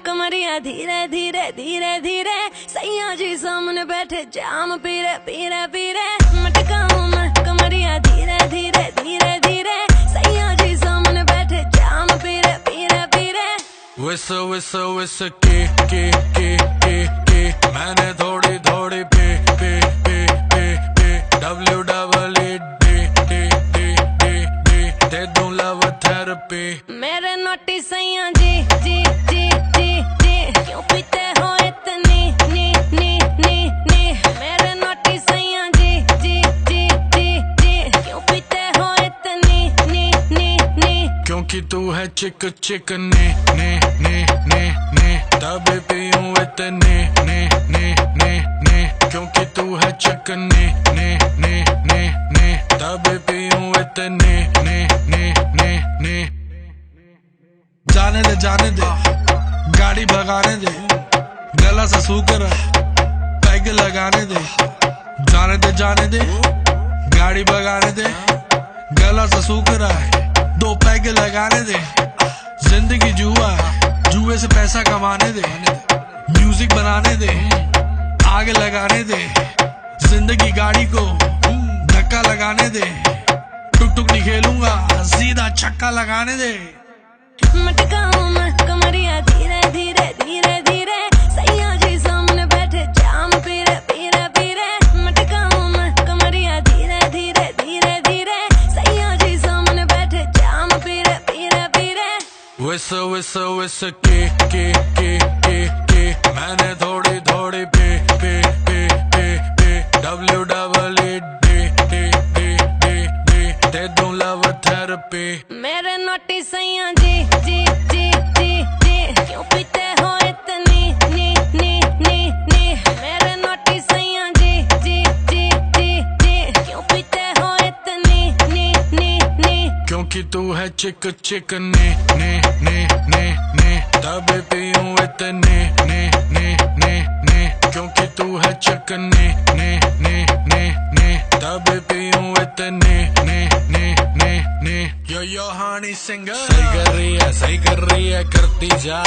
कमरिया धीरे धीरे धीरे धीरे सैया जी सामने बैठे जाम पीरे पीरे पीरे मटकाऊं मैं कमरिया धीरे धीरे धीरे धीरे सैया जी सामने बैठे जाम पीरे पीरे पीरे विस विस विस के मैंने थोड़ी थोड़ी पे WWED दे दूं लव थेरेपी मेरे नोटी सैया जी जी जी जी जी क्यों पीते हो इतनी नी नी नी नी मेरे नोटी सैया जी जी जी जी जी क्यों पीते हो इतनी नी नी नी क्योंकि तू है चिक चिक ने तभी पीऊं इतने ने क्योंकि तू है चिक ने तभी पीऊं इतने ने जाने दे गाड़ी भगाने दे गला सा सूकर पैग लगाने दे जाने दे गाड़ी भगाने दे गला सा सूकर दो पैग लगाने दे जिंदगी जुआ जुए से पैसा कमाने दे म्यूजिक बनाने दे आग लगाने दे जिंदगी गाड़ी को धक्का लगाने दे टुक टुक नहीं खेलूंगा सीधा छक्का लगाने दे मटकाऊं मैं कमरिया धीरे धीरे धीरे धीरे सैया जी सामने बैठे जाम पीरे पीरे पीरे मटकाऊं मैं कमरिया धीरे धीरे धीरे धीरे सैया जी सामने बैठे जाम पीरे पीरे पीरे विस विस विस के मैंने थोड़ी थोड़ी पे WWED दे दूं लव थेरेपी मेरे नोटी सैया जी जी जी जी जी क्यों पीते हो इतनी नी नी नी नी मेरे नोटी सैया जी जी जी जी जी क्यों पीते हो इतनी नी नी नी क्योंकि तू है चिक चिक ने तभी पीऊं इतने ने क्योंकि तू है चिक ने तभी पीऊं इतने ने यो हानी सिंगर सही कर रही है करती जा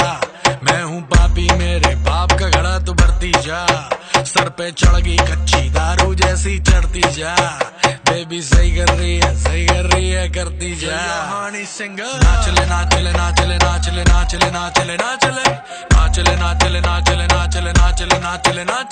मैं हूँ पापी मेरे बाप का घड़ा तू भरती जा सर पे चढ़ गई कच्ची दारू जैसी चढ़ती जा बेबी सही कर रही है करती जा हानी सिंगर नाचले नाचले नाचले नाचले नाचले नाचले नाचले नाचले नाचले नाचले नाचले नाचले नाचले नाचले